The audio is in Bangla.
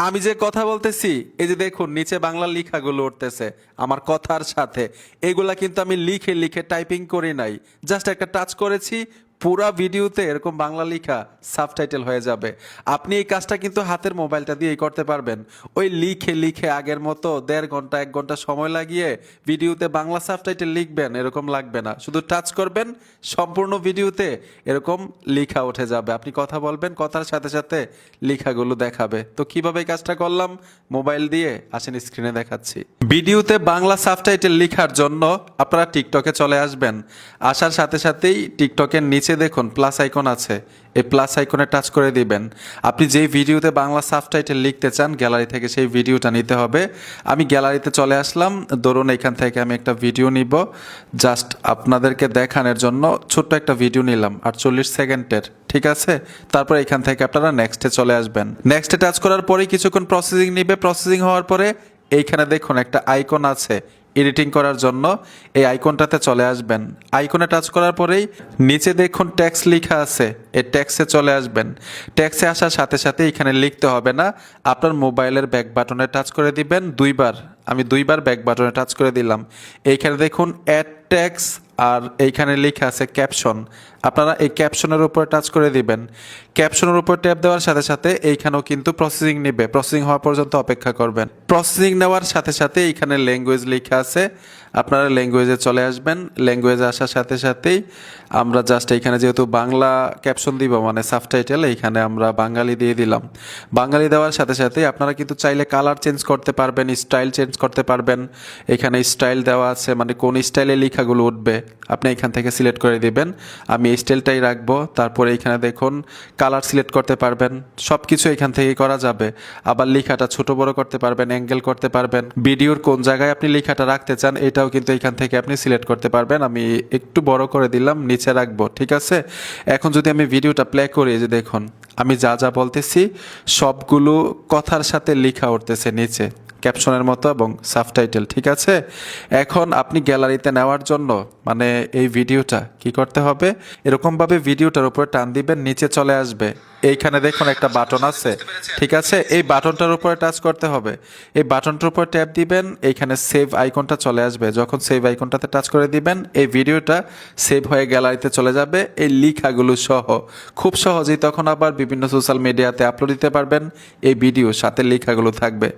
আমি যে কথা বলতেছি এই যে দেখুন নিচে বাংলা লেখাগুলো উঠতেছে আমার কথার সাথে। এগুলা কিন্তু আমি লিখে লিখে টাইপিং করি নাই, জাস্ট একটা টাচ করেছি, পুরা ভিডিওতে এরকম বাংলা লেখা সাবটাইটেল হয়ে যাবে। আপনি এই কাজটা কিন্তু হাতের মোবাইলটা দিয়েই করতে পারবেন। ওই লিখে লিখে আগের মতো 1.5 ঘন্টা 1 ঘন্টা সময় লাগিয়ে ভিডিওতে বাংলা সাবটাইটেল লিখবেন এরকম লাগবে না। শুধু টাচ করবেন, সম্পূর্ণ ভিডিওতে এরকম লেখা উঠে যাবে। আপনি কথা বলবেন, কথার সাথে সাথে লেখাগুলো দেখাবে। তো কিভাবে এই কাজটা করলাম মোবাইল দিয়ে আসেন স্ক্রিনে দেখাচ্ছি। ভিডিওতে বাংলা সাবটাইটেল লেখার জন্য আপনারা টিকটকে চলে আসবেন। আসার সাথে সাথেই টিকটকের নিচে দেখুন প্লাস আইকন আছে, এই প্লাস আইকনে টাচ করে দিবেন। আপনি যেই ভিডিওতে বাংলা সাবটাইটেল লিখতে চান গ্যালারি থেকে সেই ভিডিওটা নিতে হবে। আমি গ্যালারিতে চলে আসলাম, ধরুন এখান থেকে আমি একটা ভিডিও নিব, জাস্ট আপনাদেরকে দেখানোর জন্য ছোট্ট একটা ভিডিও নিলাম 48 সেকেন্ডের, ঠিক আছে। তারপর এখান থেকে আপনারা নেক্সটে চলে আসবেন। নেক্সটে টাচ করার পরে কিছুক্ষণ প্রসেসিং নিবে। প্রসেসিং হওয়ার পরে এইখানে দেখুন একটা আইকন আছে এডিটিং করার জন্য, এই আইকনটাতে চলে আসবেন। আইকনে টাচ করার পরেই নিচে দেখুন ট্যাক্স লেখা আছে, এই ট্যাক্সে চলে আসবেন। ট্যাক্সে আসার সাথে সাথে এখানে লিখতে হবে না, আপনার মোবাইলের ব্যাক বাটনে টাচ করে দিবেন দুইবার। আমি দুইবার ব্যাক বাটনে টাচ করে দিলাম। এইখানে দেখুন অ্যাড ট্যাক্স আর এইখানে লেখা আছে ক্যাপশন, আপনারা এই ক্যাপশনের উপর টাচ করে দিবেন। ক্যাপশনের উপর ট্যাপ দেওয়ার সাথে সাথে এইখানেও কিন্তু প্রসেসিং নেবে, প্রসেসিং হওয়া পর্যন্ত অপেক্ষা করবেন। প্রসেসিং নেওয়ার সাথে সাথে এইখানে ল্যাঙ্গুয়েজ লেখা আছে, আপনারা ল্যাঙ্গুয়েজে চলে আসবেন। ল্যাঙ্গুয়েজে আসার সাথে সাথেই আমরা জাস্ট এইখানে যেহেতু বাংলা ক্যাপশন দিব মানে সাবটাইটেল, এইখানে আমরা বাঙালি দিয়ে দিলাম। বাঙালি দেওয়ার সাথে সাথেই আপনারা কিন্তু চাইলে কালার চেঞ্জ করতে পারবেন, স্টাইল চেঞ্জ করতে পারবেন। এখানে স্টাইল দেওয়া আছে, মানে কোন স্টাইলে লেখাগুলো উঠবে আপনি এখান থেকে সিলেক্ট করে দিবেন। আমি এই স্টাইলটাই রাখবো। তারপরে এইখানে দেখুন কালার সিলেক্ট করতে পারবেন, সব কিছু এখান থেকেই করা যাবে। আবার লেখাটা ছোট বড় করতে পারবেন, অ্যাঙ্গেল করতে পারবেন। ভিডিওর কোন জায়গায় আপনি লেখাটা রাখতে চান এটাও কিন্তু এখান থেকে আপনি সিলেক্ট করতে পারবেন। আমি একটু বড় করে দিলাম, নিচে রাখবো, ঠিক আছে। এখন যদি আমি ভিডিওটা প্লে করি, যে দেখুন আমি যা যা বলতেছি সবগুলো কথার সাথে লেখা উঠতেছে নিচে ক্যাপশনের মতো এবং সাবটাইটেল, ঠিক আছে। এখন আপনি গ্যালারিতে নেওয়ার জন্য মানে এই ভিডিওটা কি করতে হবে, এরকমভাবে ভিডিওটার উপরে টান দিবেন, নিচে চলে আসবে। এইখানে দেখুন একটা বাটন আছে, ঠিক আছে, এই বাটনটার উপরে টাচ করতে হবে। এই বাটনটার উপর ট্যাপ দিবেন, এইখানে সেভ আইকনটা চলে আসবে। যখন সেভ আইকনটাতে টাচ করে দিবেন এই ভিডিওটা সেভ হয়ে গ্যালারিতে চলে যাবে এই লেখাগুলো সহ। খুব সহজেই তখন আবার বিভিন্ন সোশ্যাল মিডিয়াতে আপলোড দিতে পারবেন, এই ভিডিও সাথে লেখাগুলো থাকবে।